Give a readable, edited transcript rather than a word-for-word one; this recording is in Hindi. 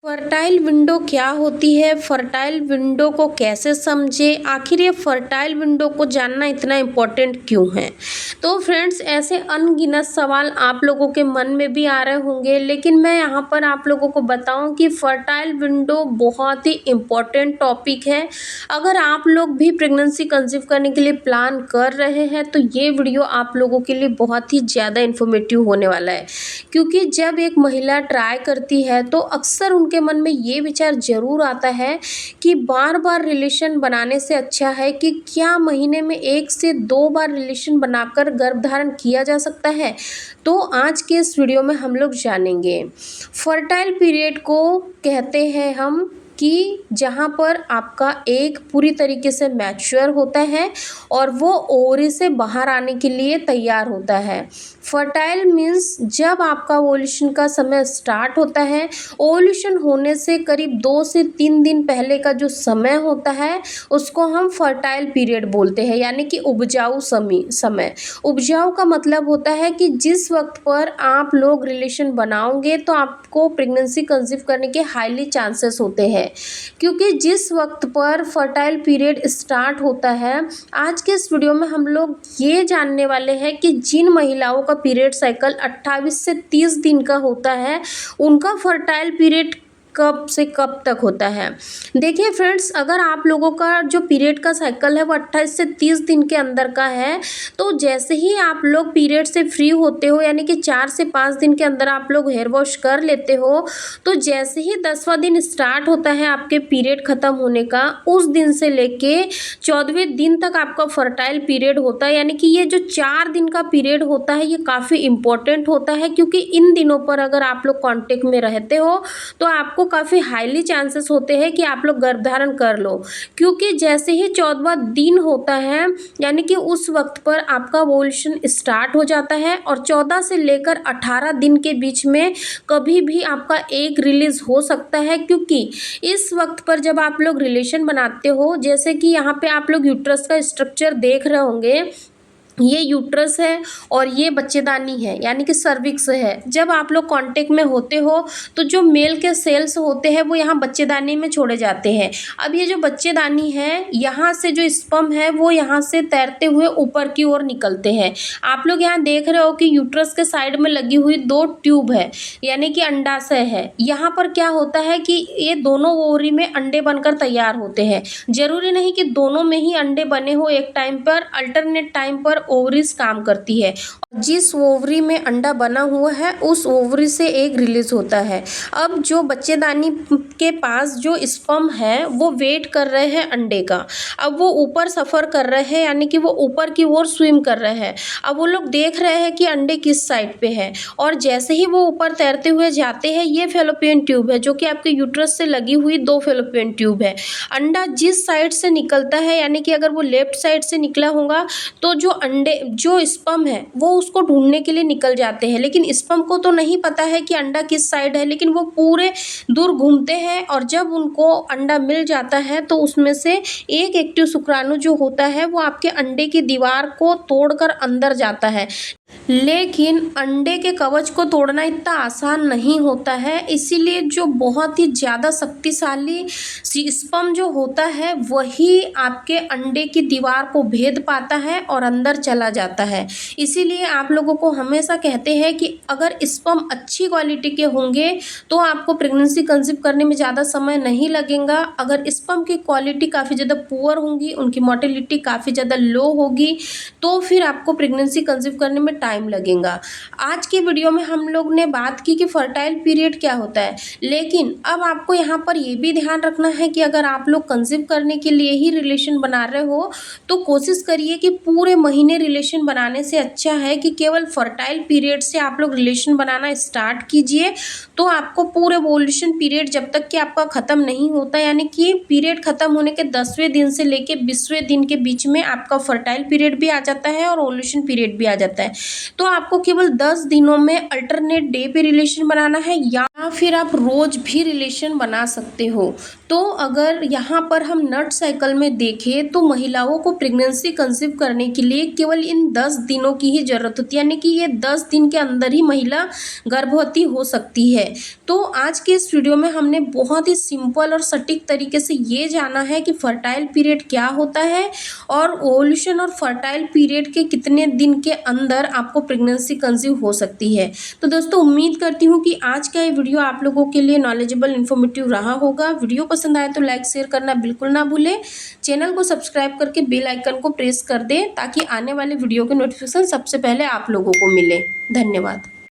फर्टाइल विंडो क्या होती है? फर्टाइल विंडो को कैसे समझें? आखिर ये फर्टाइल विंडो को जानना इतना इम्पोर्टेंट क्यों है? तो फ्रेंड्स, ऐसे अनगिनत सवाल आप लोगों के मन में भी आ रहे होंगे, लेकिन मैं यहाँ पर आप लोगों को बताऊँ कि फर्टाइल विंडो बहुत ही इम्पोर्टेंट टॉपिक है। अगर आप लोग भी प्रेगनेंसी कंसीव करने के लिए प्लान कर रहे हैं तो ये वीडियो आप लोगों के लिए बहुत ही ज़्यादा इन्फॉर्मेटिव होने वाला है, क्योंकि जब एक महिला ट्राई करती है तो अक्सर उनके मन में ये विचार ज़रूर आता है कि बार बार रिलेशन बनाने से अच्छा है कि क्या महीने में 1 से 2 बार रिलेशन बनाकर गर्भधारण किया जा सकता है। तो आज के इस वीडियो में हम लोग जानेंगे फर्टाइल पीरियड को कहते हैं हम कि जहाँ पर आपका एग पूरी तरीके से मैच्योर होता है और वो ओवरी से बाहर आने के लिए तैयार होता है। फर्टाइल मीन्स जब आपका ओव्यूलेशन का समय स्टार्ट होता है, ओव्यूलेशन होने से करीब 2 से 3 दिन पहले का जो समय होता है उसको हम फर्टाइल पीरियड बोलते हैं, यानी कि उपजाऊ समय। उपजाऊ का मतलब होता है कि जिस वक्त पर आप लोग रिलेशन बनाओगे तो आपको प्रेगनेंसी कंसीव करने के हाईली चांसेस होते हैं, क्योंकि जिस वक्त पर फर्टाइल पीरियड स्टार्ट होता है। आज के इस वीडियो में हम लोग ये जानने वाले हैं कि जिन महिलाओं का पीरियड साइकिल 28 से 30 दिन का होता है उनका फर्टाइल पीरियड कब से कब तक होता है। देखिए फ्रेंड्स, अगर आप लोगों का जो पीरियड का साइकिल है वो 28 से 30 दिन के अंदर का है, तो जैसे ही आप लोग पीरियड से फ्री होते हो, यानी कि 4 से 5 दिन के अंदर आप लोग हेयर वॉश कर लेते हो, तो जैसे ही 10वां दिन स्टार्ट होता है आपके पीरियड ख़त्म होने का, उस दिन से लेके 14वें दिन तक आपका फर्टाइल पीरियड होता है। यानी कि ये जो 4 दिन का पीरियड होता है ये काफ़ी इम्पोर्टेंट होता है, क्योंकि इन दिनों पर अगर आप लोग कॉन्टेक्ट में रहते हो तो आपको काफ़ी हाईली चांसेस होते हैं कि आप लोग गर्भधारण कर लो, क्योंकि जैसे ही 14वां दिन होता है यानी कि उस वक्त पर आपका ओव्यूलेशन स्टार्ट हो जाता है और 14 से लेकर 18 दिन के बीच में कभी भी आपका एग रिलीज हो सकता है। क्योंकि इस वक्त पर जब आप लोग रिलेशन बनाते हो, जैसे कि यहाँ पे आप लोग यूट्रस का स्ट्रक्चर देख रहे होंगे, ये यूट्रस है और ये बच्चेदानी है, यानी कि सर्विक्स है। जब आप लोग कांटेक्ट में होते हो तो जो मेल के सेल्स होते हैं वो यहाँ बच्चेदानी में छोड़े जाते हैं। अब ये जो बच्चेदानी है, यहाँ से जो स्पर्म है वो यहाँ से तैरते हुए ऊपर की ओर निकलते हैं। आप लोग यहाँ देख रहे हो कि यूट्रस के साइड में लगी हुई 2 ट्यूब है, यानी कि अंडाशय है। यहाँ पर क्या होता है कि ये दोनों ओवरी में अंडे बनकर तैयार होते हैं। जरूरी नहीं कि दोनों में ही अंडे बने हो एक टाइम पर, अल्टरनेट टाइम पर ओवरीज काम करती है। जिस ओवरी में अंडा बना हुआ है उस ओवरी से एग रिलीज होता है। अब जो बच्चेदानी के पास जो स्पर्म है वो वेट कर रहे हैं अंडे का। अब वो ऊपर सफ़र कर रहे हैं, यानी कि वो ऊपर की ओर स्विम कर रहे हैं। अब वो लोग देख रहे हैं कि अंडे किस साइड पे है, और जैसे ही वो ऊपर तैरते हुए जाते हैं, ये फेलोपियन ट्यूब है जो कि आपके यूट्रस से लगी हुई 2 फेलोपियन ट्यूब है। अंडा जिस साइड से निकलता है, यानी कि अगर वो लेफ्ट साइड से निकला होगा तो जो स्पर्म है वो उसको ढूंढने के लिए निकल जाते हैं, लेकिन स्पर्म को तो नहीं पता है कि अंडा किस साइड है, लेकिन वो पूरे दूर घूमते हैं और जब उनको अंडा मिल जाता है तो उसमें से एक एक्टिव शुक्राणु जो होता है वो आपके अंडे की दीवार को तोड़कर अंदर जाता है। लेकिन अंडे के कवच को तोड़ना इतना आसान नहीं होता है, इसीलिए जो बहुत ही ज़्यादा शक्तिशाली स्पर्म जो होता है वही आपके अंडे की दीवार को भेद पाता है और अंदर चला जाता है। इसीलिए आप लोगों को हमेशा कहते हैं कि अगर स्पर्म अच्छी क्वालिटी के होंगे तो आपको प्रेगनेंसी कंसीव करने में ज़्यादा समय नहीं लगेगा। अगर स्पर्म की क्वालिटी काफ़ी ज़्यादा पुअर होंगी, उनकी मोटिलिटी काफ़ी ज़्यादा लो होगी, तो फिर आपको प्रेगनेंसी कंसीव करने में टाइम लगेगा। आज के वीडियो में हम लोग ने बात की कि फर्टाइल पीरियड क्या होता है, लेकिन अब आपको यहाँ पर ये भी ध्यान रखना है कि अगर आप लोग कंसीव करने के लिए ही रिलेशन बना रहे हो तो कोशिश करिए कि पूरे महीने रिलेशन बनाने से अच्छा है कि केवल फर्टाइल पीरियड से आप लोग रिलेशन बनाना स्टार्ट कीजिए। तो आपको पूरे ओव्यूलेशन पीरियड जब तक कि आपका ख़त्म नहीं होता, यानी कि पीरियड ख़त्म होने के 10वें दिन से लेके 20वें दिन के बीच में आपका फर्टाइल पीरियड भी आ जाता है और ओव्यूलेशन पीरियड भी आ जाता है। तो आपको केवल 10 दिनों में अल्टरनेट डे पे रिलेशन बनाना है, या या फिर आप रोज भी रिलेशन बना सकते हो। तो अगर यहाँ पर हम नट साइकिल में देखें तो महिलाओं को प्रेगनेंसी कंसीव करने के लिए केवल इन 10 दिनों की ही ज़रूरत होती है, यानी कि ये 10 दिन के अंदर ही महिला गर्भवती हो सकती है। तो आज के इस वीडियो में हमने बहुत ही सिंपल और सटीक तरीके से ये जाना है कि फर्टाइल पीरियड क्या होता है और ओव्यूलेशन और फर्टाइल पीरियड के कितने दिन के अंदर आपको प्रेगनेंसी कंसीव हो सकती है। तो दोस्तों उम्मीद करती हूँ कि आज का ये वीडियो आप लोगों के लिए नॉलेजेबल इन्फॉर्मेटिव रहा होगा। वीडियो पसंद आए तो लाइक शेयर करना बिल्कुल ना भूलें। चैनल को सब्सक्राइब करके बेल आइकन को प्रेस कर दें ताकि आने वाले वीडियो के नोटिफिकेशन सबसे पहले आप लोगों को मिले। धन्यवाद।